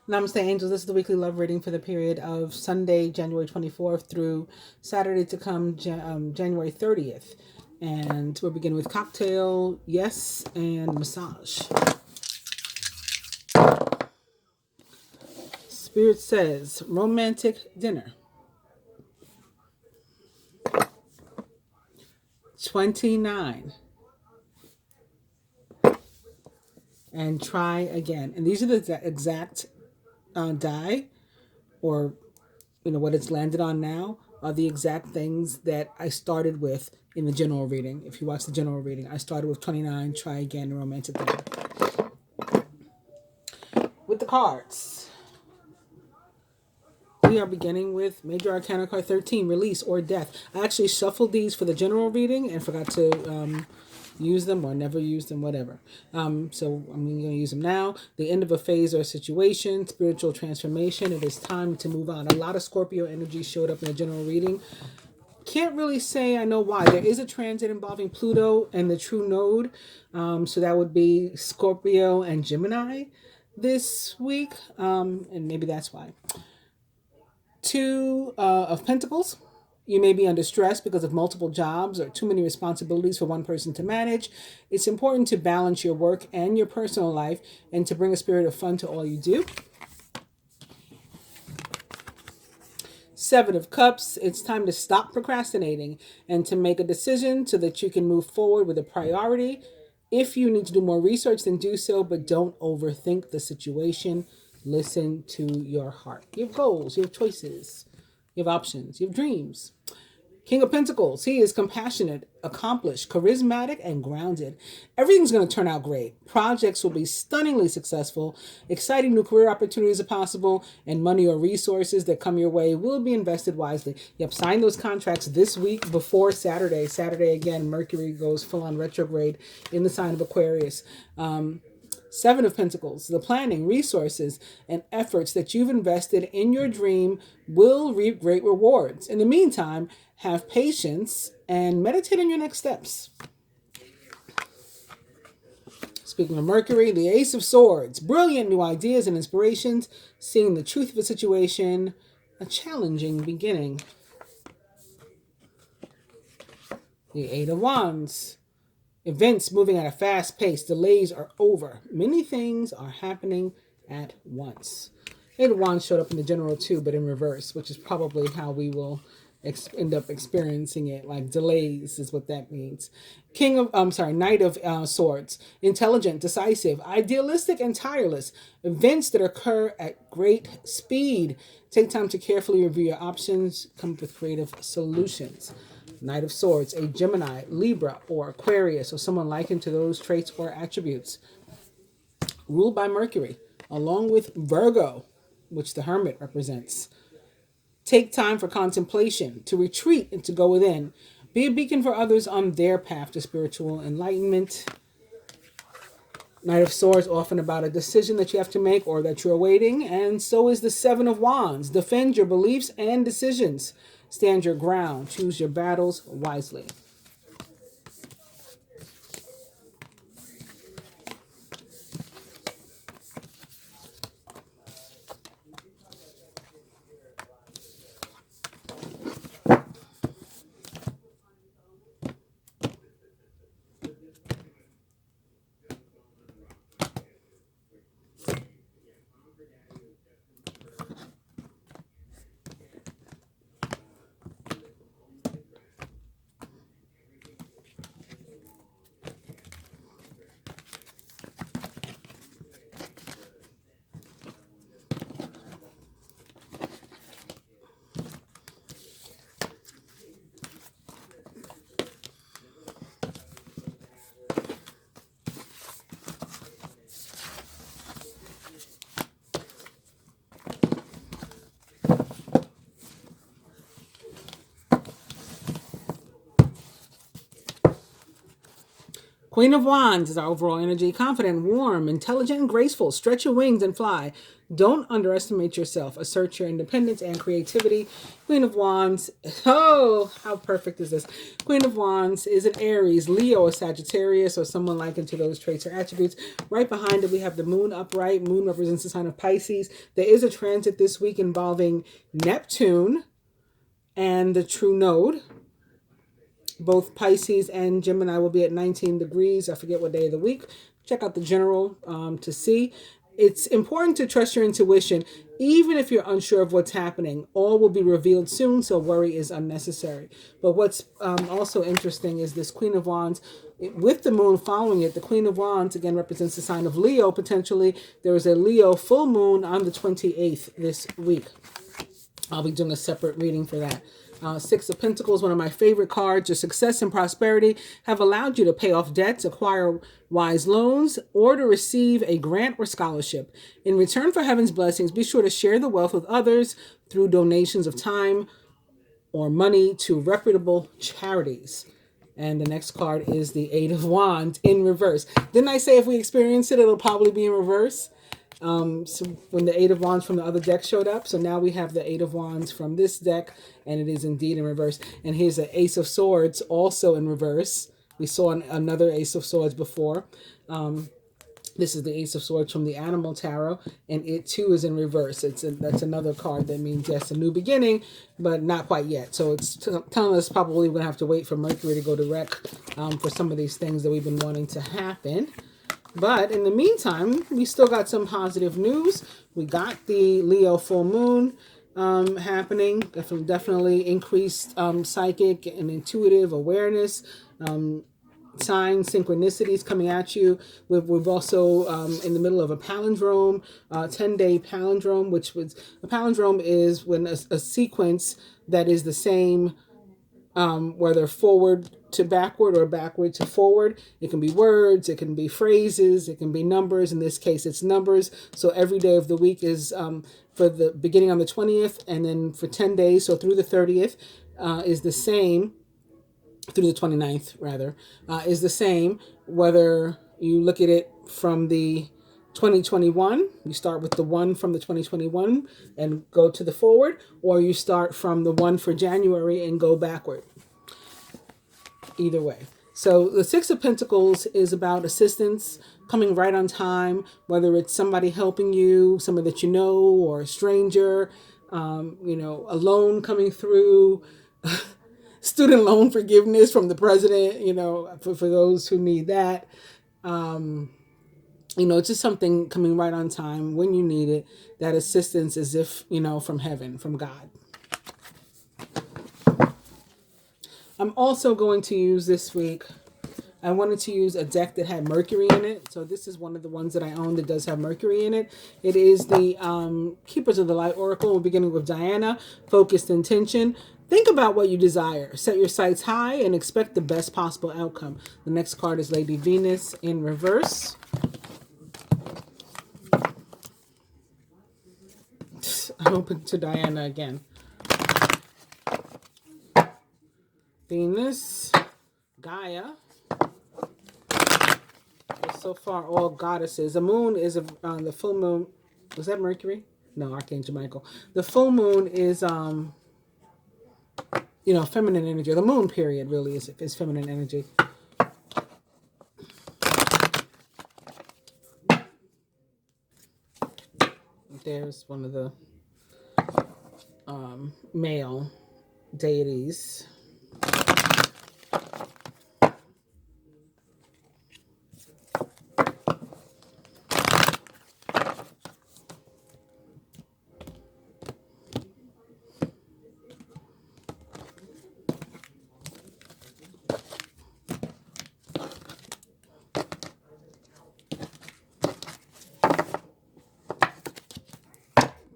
Namaste, angels. This is the weekly love reading for the period of Sunday, January 24th through Saturday to come, January 30th. And we'll begin with cocktail, yes, and massage. Spirit says romantic dinner. 29. And try again. And these are the exact die, or what it's landed on now, are the exact things that I started with in the general reading. If you watch the general reading, I started with 29, try again, and romantic dinner. With the cards, we are beginning with Major Arcana card 13, release or death. I actually shuffled these for the general reading and forgot to use them or never use them, whatever. So I'm going to use them now. The end of a phase or situation, spiritual transformation. It is time to move on. A lot of Scorpio energy showed up in the general reading. Can't really say I know why. There is a transit involving Pluto and the true node. So that would be Scorpio and Gemini this week. And maybe that's why. Two of Pentacles. You may be under stress because of multiple jobs or too many responsibilities for one person to manage. It's important to balance your work and your personal life and to bring a spirit of fun to all you do. Seven of Cups. It's time to stop procrastinating and to make a decision so that you can move forward with a priority. If you need to do more research, then do so, but don't overthink the situation. Listen to your heart. You have goals, you have choices, you have options, you have dreams. King of Pentacles, he is compassionate, accomplished, charismatic, and grounded. Everything's going to turn out great. Projects will be stunningly successful. Exciting new career opportunities are possible, and money or resources that come your way will be invested wisely. Yep, sign those contracts this week before Saturday. Saturday, again, Mercury goes full-on retrograde in the sign of Aquarius. Seven of Pentacles, the planning, resources, and efforts that you've invested in your dream will reap great rewards. In the meantime, have patience and meditate on your next steps. Speaking of Mercury, the Ace of Swords, brilliant new ideas and inspirations, seeing the truth of a situation, a challenging beginning. The Eight of Wands, events moving at a fast pace. Delays are over. Many things are happening at once. Eight of Wands showed up in the general too, but in reverse, which is probably how we will end up experiencing it. Like delays is what that means. Knight of Swords. Intelligent, decisive, idealistic, and tireless. Events that occur at great speed. Take time to carefully review your options. Come up with creative solutions. Knight of Swords, a Gemini, Libra, or Aquarius, or someone likened to those traits or attributes. Ruled by Mercury, along with Virgo, which the Hermit represents. Take time for contemplation, to retreat and to go within. Be a beacon for others on their path to spiritual enlightenment. Knight of Swords, often about a decision that you have to make or that you're awaiting. And so is the Seven of Wands. Defend your beliefs and decisions. Stand your ground. Choose your battles wisely. Queen of Wands is our overall energy. Confident, warm, intelligent, and graceful. Stretch your wings and fly. Don't underestimate yourself. Assert your independence and creativity. Queen of Wands. Oh, how perfect is this? Queen of Wands is an Aries, Leo, or Sagittarius, or someone like into those traits or attributes. Right behind it, we have the moon upright. Moon represents the sign of Pisces. There is a transit this week involving Neptune and the true node. Both Pisces and Gemini will be at 19 degrees. I forget what day of the week. Check out the general to see. It's important to trust your intuition, even if you're unsure of what's happening. All will be revealed soon, so worry is unnecessary. But what's also interesting is this Queen of Wands, with the moon following it. The Queen of Wands, again, represents the sign of Leo, potentially. There is a Leo full moon on the 28th this week. I'll be doing a separate reading for that. Six of Pentacles, one of my favorite cards. Your success and prosperity have allowed you to pay off debts, acquire wise loans, or to receive a grant or scholarship. In return for heaven's blessings, be sure to share the wealth with others through donations of time or money to reputable charities. And the next card is the Eight of Wands in reverse. Didn't I say if we experience it, it'll probably be in reverse? So when the Eight of Wands from the other deck showed up, so now we have the Eight of Wands from this deck, and it is indeed in reverse. And here's the Ace of Swords also in reverse. We saw another Ace of Swords before. This is the Ace of Swords from the Animal Tarot, and it too is in reverse. That's another card that means, yes, a new beginning, but not quite yet. So it's telling us probably we're going to have to wait for Mercury to go direct for some of these things that we've been wanting to happen. But in the meantime, we still got some positive news. We got the Leo full moon happening. Definitely increased psychic and intuitive awareness. Signs, synchronicities coming at you. We've also in the middle of a palindrome, 10-day palindrome, which was a palindrome is when a sequence that is the same, whether forward to backward or backward to forward. It can be words, it can be phrases, it can be numbers. In this case, it's numbers. So every day of the week is for the beginning on the 20th, and then for 10 days, so through the 30th, is the same, through the 29th rather, is the same, whether you look at it from the 2021, you start with the one from the 2021 and go to the forward, or you start from the one for January and go backward. Either way. So the Six of Pentacles is about assistance, coming right on time, whether it's somebody helping you, somebody that you know, or a stranger, a loan coming through, student loan forgiveness from the president, for those who need that. It's just something coming right on time when you need it. That assistance is if, from heaven, from God. I'm also going to use this week, I wanted to use a deck that had Mercury in it. So this is one of the ones that I own that does have Mercury in it. It is the Keepers of the Light Oracle. We're beginning with Diana, Focused Intention. Think about what you desire. Set your sights high and expect the best possible outcome. The next card is Lady Venus in reverse. I'm open to Diana again. Venus, Gaia. So far, all goddesses. The moon is the full moon. Was that Mercury? No, Archangel Michael. The full moon is feminine energy. The moon period really is feminine energy. There's one of the male deities.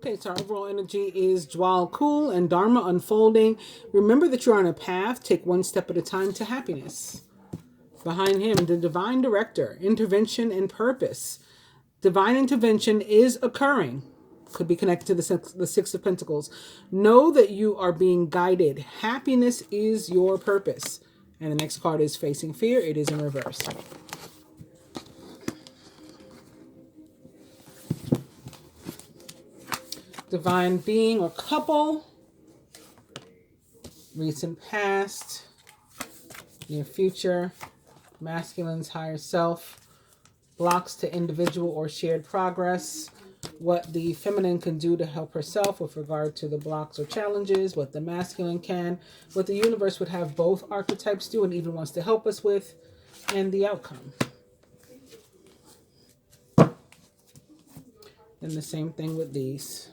Okay, so our overall energy is Jwal cool and Dharma unfolding. Remember that you're on a path. Take one step at a time to happiness. Behind him, the divine director, intervention and purpose. Divine intervention is occurring. Could be connected to the Six of Pentacles. Know that you are being guided. Happiness is your purpose. And the next card is Facing Fear. It is in reverse. Divine being or couple. Recent past. Near future. Masculine's higher self. Blocks to individual or shared progress. What the feminine can do to help herself with regard to the blocks or challenges. What the masculine can. What the universe would have both archetypes do and even wants to help us with. And the outcome. And the same thing with these.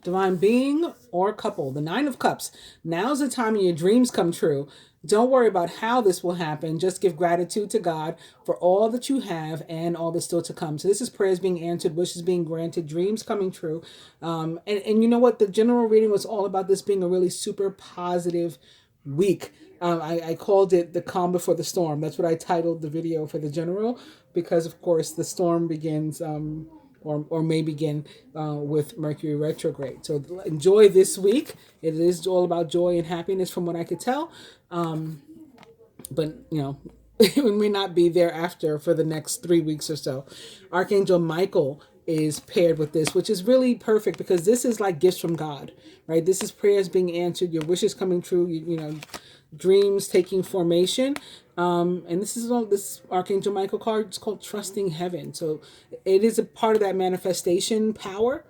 Divine being or couple, the Nine of Cups. Now's the time when your dreams come true. Don't worry about how this will happen. Just give gratitude to God for all that you have and all that's still to come. So this is prayers being answered, wishes being granted, dreams coming true. And you know what? The general reading was all about this being a really super positive week. I called it the calm before the storm. That's what I titled the video for the general, because of course the storm begins or may begin with Mercury retrograde. So enjoy this week. It is all about joy and happiness from what I could tell. But, you know, we may not be thereafter for the next 3 weeks or so. Archangel Michael is paired with this, which is really perfect because this is like gifts from God, right? This is prayers being answered, your wishes coming true, you know, dreams taking formation. And this Archangel Michael card is called Trusting Heaven. So it is a part of that manifestation power,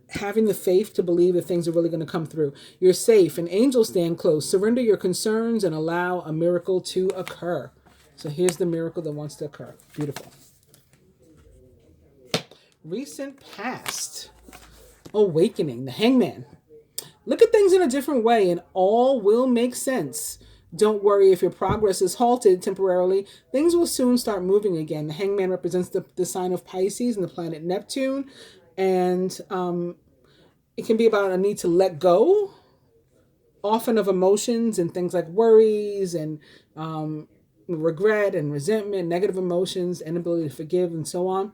having the faith to believe that things are really going to come through. You're safe and angels stand close. Surrender your concerns and allow a miracle to occur. So here's the miracle that wants to occur. Beautiful. Recent past. Awakening. The Hangman. Look at things in a different way and all will make sense. Don't worry if your progress is halted temporarily. Things will soon start moving again. The Hangman represents the sign of Pisces and the planet Neptune. And it can be about a need to let go, often of emotions and things like worries and regret and resentment, negative emotions, inability to forgive, and so on.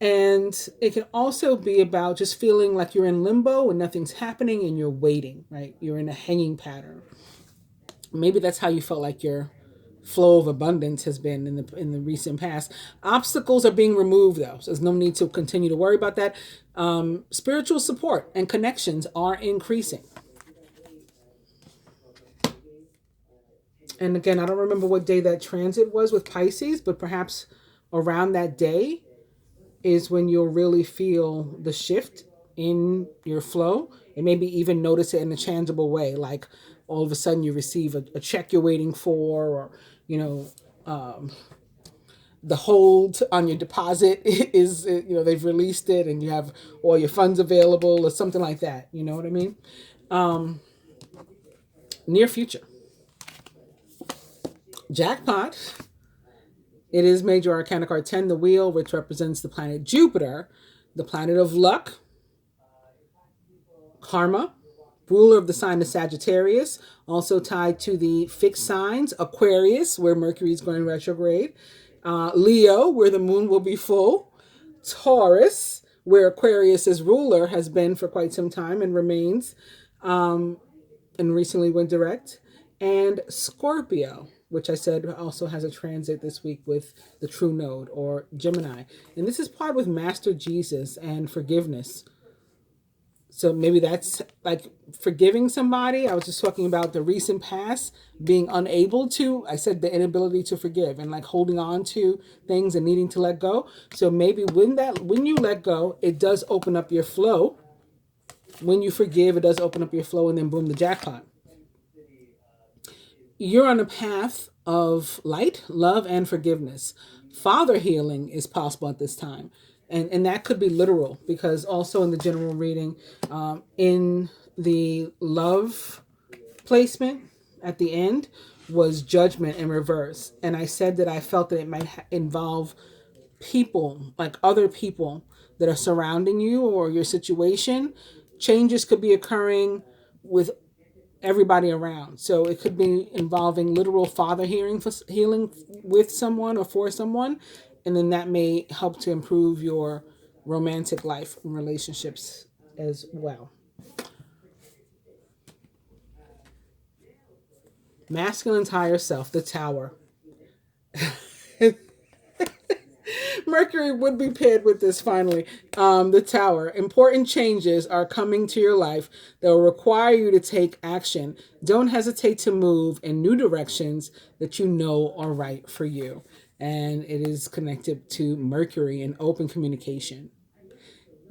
And it can also be about just feeling like you're in limbo and nothing's happening and you're waiting, right? You're in a hanging pattern. Maybe that's how you felt like your flow of abundance has been in the recent past. Obstacles are being removed though, so there's no need to continue to worry about that. Spiritual support and connections are increasing. And again, I don't remember what day that transit was with Pisces, but perhaps around that day is when you'll really feel the shift in your flow and maybe even notice it in a tangible way, like all of a sudden you receive a check you're waiting for, or you know, the hold on your deposit is, you know, they've released it and you have all your funds available or something like that. You know what I mean? Near future. Jackpot. It is Major Arcana card 10, the wheel, which represents the planet Jupiter, the planet of luck, karma, ruler of the sign of Sagittarius, also tied to the fixed signs, Aquarius, where Mercury is going retrograde, Leo, where the moon will be full, Taurus, where Aquarius's ruler has been for quite some time and remains, and recently went direct, and Scorpio, which I said also has a transit this week with the True Node or Gemini. And this is part with Master Jesus and forgiveness. So maybe that's like forgiving somebody. I was just talking about the recent past, being unable to, I said the inability to forgive and like holding on to things and needing to let go. So maybe when you let go, it does open up your flow. When you forgive, it does open up your flow, and then boom, the jackpot. You're on a path of light, love, and forgiveness. Father healing is possible at this time. And that could be literal, because also in the general reading, in the love placement at the end was judgment in reverse. And I said that I felt that it might involve people, like other people that are surrounding you or your situation. Changes could be occurring with everybody around. So it could be involving literal father healing with someone or for someone, and then that may help to improve your romantic life and relationships as well. Masculine's higher self, the Tower. Mercury would be paired with this finally. The Tower. Important changes are coming to your life that will require you to take action. Don't hesitate to move in new directions that you know are right for you. And it is connected to Mercury and open communication.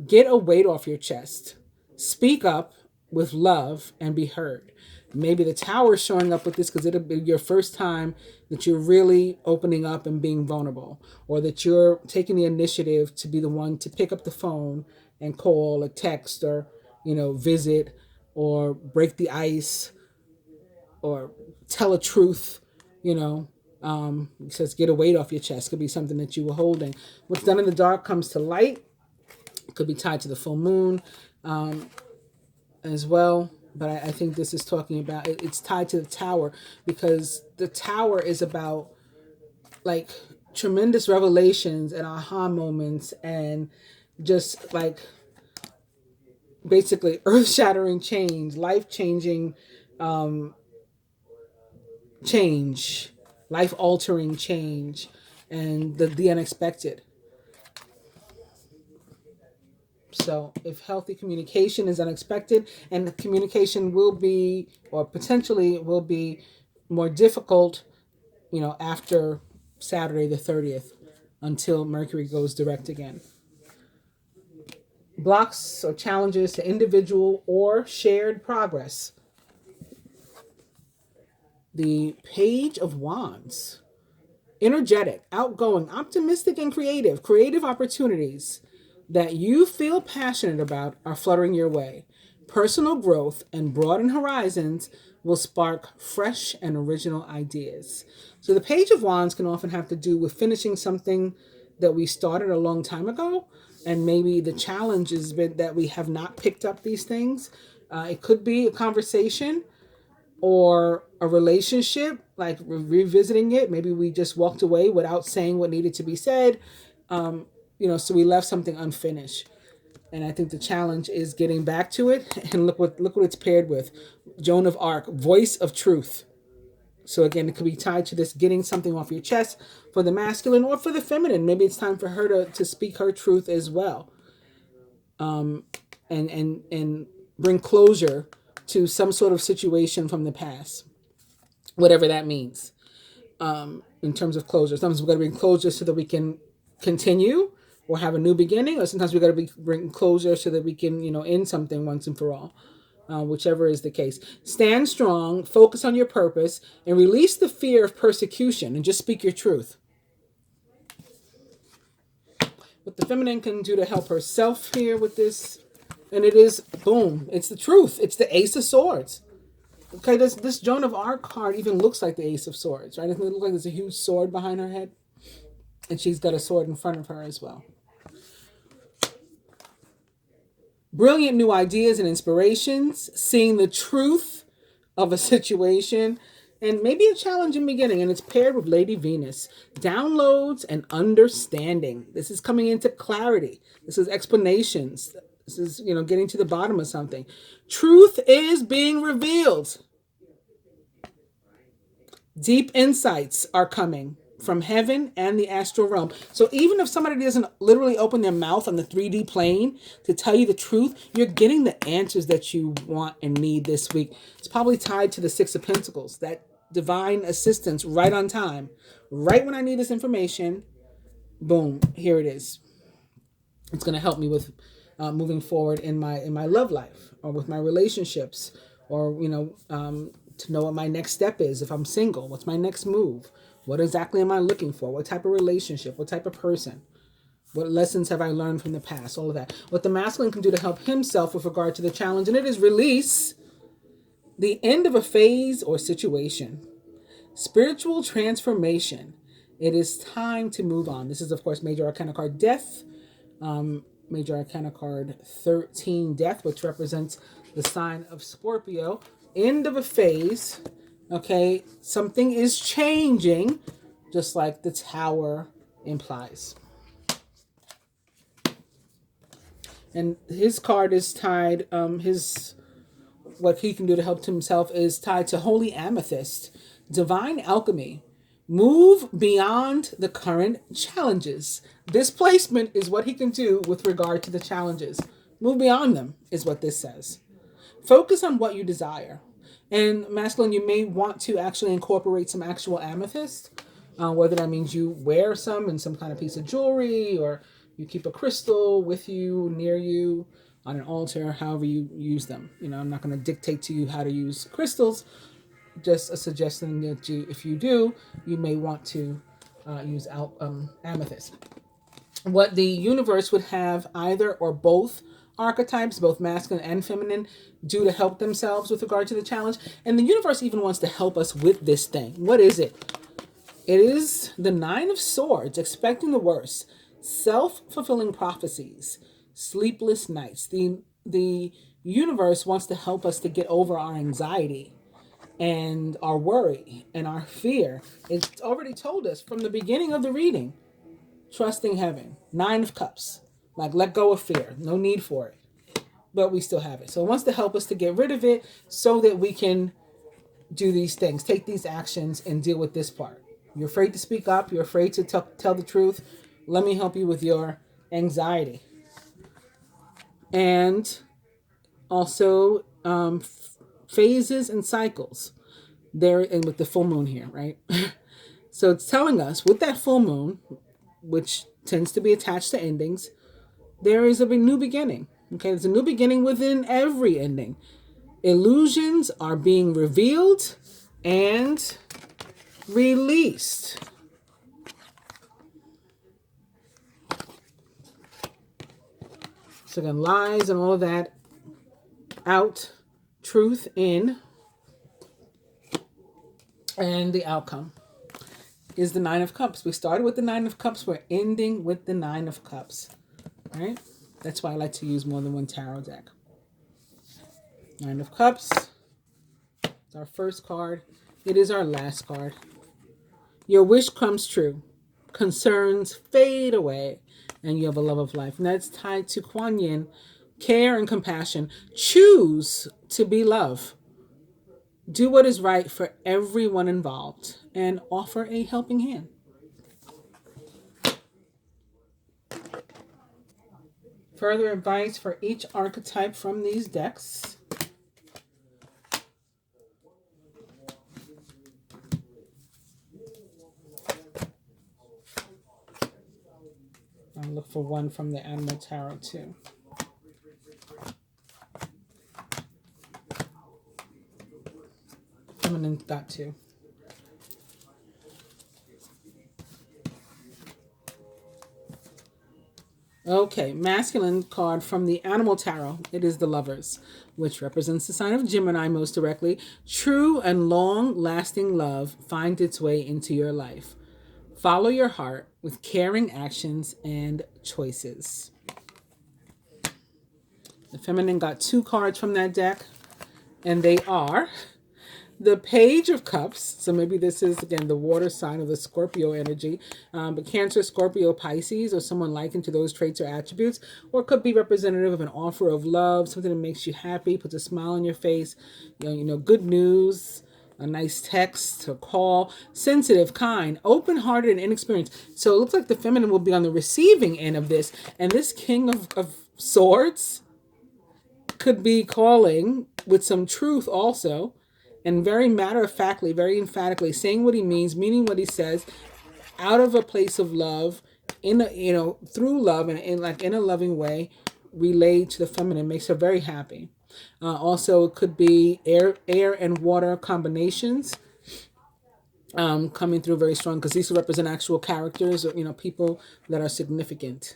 Get a weight off your chest. Speak up with love and be heard. Maybe the Tower is showing up with this because it'll be your first time that you're really opening up and being vulnerable, or that you're taking the initiative to be the one to pick up the phone and call or text or, visit or break the ice or tell a truth, it says get a weight off your chest. Could be something that you were holding. What's done in the dark comes to light. Could be tied to the full moon as well. But I think this is talking about, it's tied to the Tower, because the Tower is about like tremendous revelations and aha moments and just like basically earth-shattering change, life-changing change, life-altering change, and the unexpected. So if healthy communication is unexpected, and the communication will be, or potentially will be, more difficult, after Saturday the 30th until Mercury goes direct again. Blocks or challenges to individual or shared progress. The Page of Wands. Energetic, outgoing, optimistic, and creative. Creative opportunities that you feel passionate about are fluttering your way. Personal growth and broadened horizons will spark fresh and original ideas. So the Page of Wands can often have to do with finishing something that we started a long time ago, and maybe the challenge has been that we have not picked up these things. It could be a conversation or a relationship, like revisiting it. Maybe we just walked away without saying what needed to be said. So we left something unfinished. And I think the challenge is getting back to it. And look what it's paired with. Joan of Arc, voice of truth. So again, it could be tied to this getting something off your chest for the masculine or for the feminine. Maybe it's time for her to speak her truth as well. And bring closure to some sort of situation from the past, whatever that means. In terms of closure, sometimes we've got to bring closure so that we can continue or have a new beginning, or sometimes we got to bring closure so that we can, end something once and for all. Whichever is the case. Stand strong, focus on your purpose, and release the fear of persecution, and just speak your truth. What the feminine can do to help herself here with this, and it is, boom, it's the truth. It's the Ace of Swords. Okay, this Joan of Arc card even looks like the Ace of Swords, right? Doesn't it look like there's a huge sword behind her head? And she's got a sword in front of her as well. Brilliant new ideas and inspirations, seeing the truth of a situation, and maybe a challenging beginning. And it's paired with Lady Venus. Downloads and understanding. This is coming into clarity. This is explanations. This is, getting to the bottom of something. Truth is being revealed. Deep insights are coming from heaven and the astral realm. So even if somebody doesn't literally open their mouth on the 3D plane to tell you the truth, you're getting the answers that you want and need this week. It's probably tied to the Six of Pentacles, that divine assistance right on time. Right when I need this information, boom, here it is. It's going to help me with moving forward in my love life, or with my relationships, or, to know what my next step is. If I'm single, what's my next move? What exactly am I looking for? What type of relationship? What type of person? What lessons have I learned from the past? All of that. What the masculine can do to help himself with regard to the challenge, and it is release the end of a phase or situation. Spiritual transformation. It is time to move on. This is, of course, Major Arcana card Death. Major Arcana card 13, Death, which represents the sign of Scorpio. end of a phase. Okay, something is changing, just like the Tower implies. And his card is tied, what he can do to help himself is tied to Holy Amethyst, Divine Alchemy. Move beyond the current challenges. Displacement is what he can do with regard to the challenges. Move beyond them is what this says. Focus on what you desire. And masculine, you may want to actually incorporate some actual amethyst, whether that means you wear some in some kind of piece of jewelry, or you keep a crystal with you, near you, on an altar, however you use them. I'm not going to dictate to you how to use crystals. Just a suggestion that if you do, you may want to use amethyst. What the universe would have either or both archetypes, both masculine and feminine, do to help themselves with regard to the challenge. And the universe even wants to help us with this thing. What is it? It is the Nine of Swords, expecting the worst, self-fulfilling prophecies, sleepless nights. The universe wants to help us to get over our anxiety and our worry and our fear. It's already told us from the beginning of the reading. Trusting heaven. Nine of Cups. Like, let go of fear. No need for it. But we still have it. So it wants to help us to get rid of it so that we can do these things, take these actions, and deal with this part. You're afraid to speak up. You're afraid to tell the truth. Let me help you with your anxiety. And also phases and cycles. There, and with the full moon here, right? So it's telling us with that full moon, which tends to be attached to endings, there is a new beginning. Okay, there's a new beginning within every ending. Illusions are being revealed and released. So again, lies and all of that out, truth in, and the outcome is the Nine of Cups. We started with the Nine of Cups. We're ending with the Nine of Cups. All right? That's why I like to use more than one tarot deck. Nine of Cups. It's our first card. It is our last card. Your wish comes true. Concerns fade away. And you have a love of life. And that's tied to Kuan Yin. Care and compassion. Choose to be love. Do what is right for everyone involved and offer a helping hand. Further advice for each archetype from these decks. I'll look for one from the Animal Tarot too. Feminine got two. Okay, masculine card from the Animal Tarot. It is the Lovers, which represents the sign of Gemini most directly. True and long-lasting love finds its way into your life. Follow your heart with caring actions and choices. The feminine got two cards from that deck, and they are the Page of Cups. So maybe this is, again, the water sign of the Scorpio energy. But Cancer, Scorpio, Pisces, or someone likened to those traits or attributes. Or it could be representative of an offer of love, something that makes you happy, puts a smile on your face. You know, good news, a nice text, a call. Sensitive, kind, open-hearted, and inexperienced. So it looks like the feminine will be on the receiving end of this. And this King of Swords could be calling with some truth also. And very matter-of-factly, very emphatically saying what he means, meaning what he says, out of a place of love, through love and in a loving way, relayed to the feminine, makes her very happy. Also, it could be air and water combinations coming through very strong, because these represent actual characters, or people that are significant.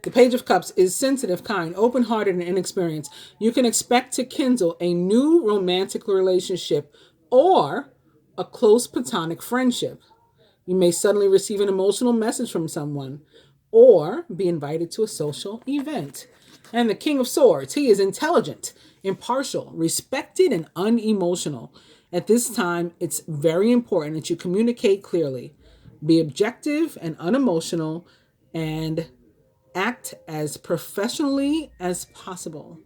The Page of Cups is sensitive, kind, open-hearted, and inexperienced. You can expect to kindle a new romantic relationship or a close platonic friendship. You may suddenly receive an emotional message from someone or be invited to a social event. And the King of Swords, he is intelligent, impartial, respected, and unemotional. At this time, it's very important that you communicate clearly, be objective and unemotional, and act as professionally as possible.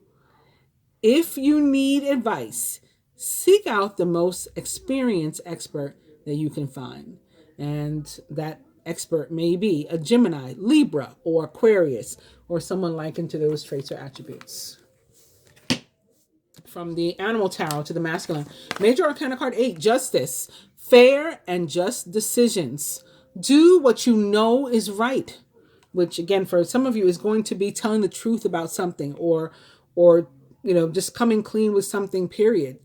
If you need advice, seek out the most experienced expert that you can find. And that expert may be a Gemini, Libra, or Aquarius, or someone likened to those traits or attributes. From the Animal Tarot to the Masculine. Major Arcana card 8, Justice. Fair and just decisions. Do what you know is right. Which, again, for some of you is going to be telling the truth about something, or just coming clean with something, period.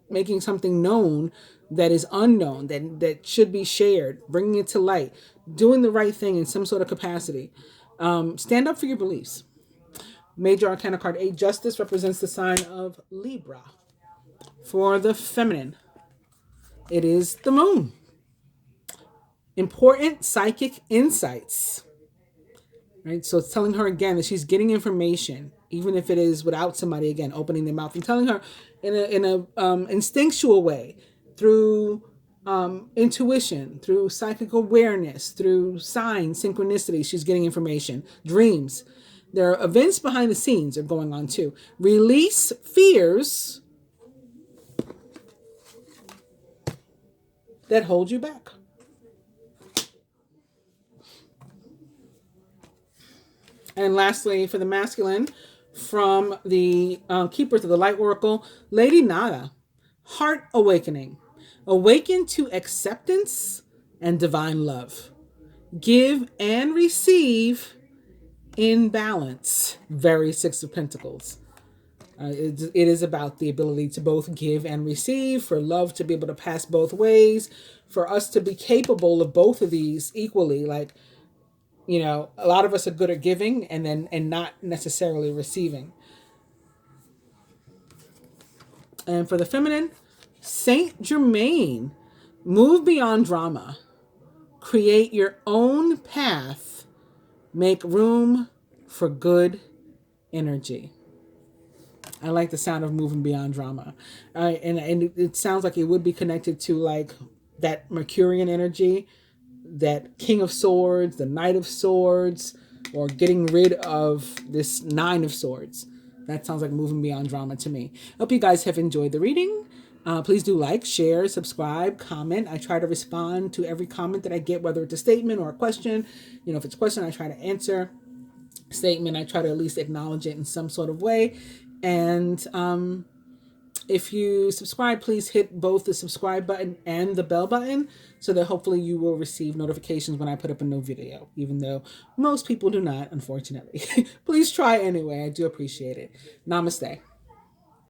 Making something known that is unknown, that should be shared, bringing it to light, doing the right thing in some sort of capacity. Stand up for your beliefs. Major Arcana card 8, Justice, represents the sign of Libra. For the feminine, it is the moon. Important psychic insights. Right? So it's telling her again that she's getting information, even if it is without somebody, again, opening their mouth and telling her in a instinctual way, through intuition, through psychic awareness, through signs, synchronicity. She's getting information, dreams. There are events behind the scenes are going on too. Release fears that hold you back. And lastly, for the masculine, from the Keepers of the Light Oracle, Lady Nada, Heart Awakening. Awaken to acceptance and divine love. Give and receive in balance. Very Six of Pentacles. It is about the ability to both give and receive, for love to be able to pass both ways, for us to be capable of both of these equally. Like, a lot of us are good at giving and not necessarily receiving. And for the feminine, Saint Germain, move beyond drama. Create your own path. Make room for good energy. I like the sound of moving beyond drama. And it sounds like it would be connected to like that Mercurian energy, that King of Swords, the Knight of Swords, or getting rid of this Nine of Swords. That sounds like moving beyond drama to me. Hope you guys have enjoyed the reading. Please do like, share, subscribe, comment. I try to respond to every comment that I get, whether it's a statement or a question. If it's a question, I try to answer. Statement, I try to at least acknowledge it in some sort of way. And if you subscribe, please hit both the subscribe button and the bell button so that hopefully you will receive notifications when I put up a new video, even though most people do not, unfortunately. Please try anyway. I do appreciate it. Namaste.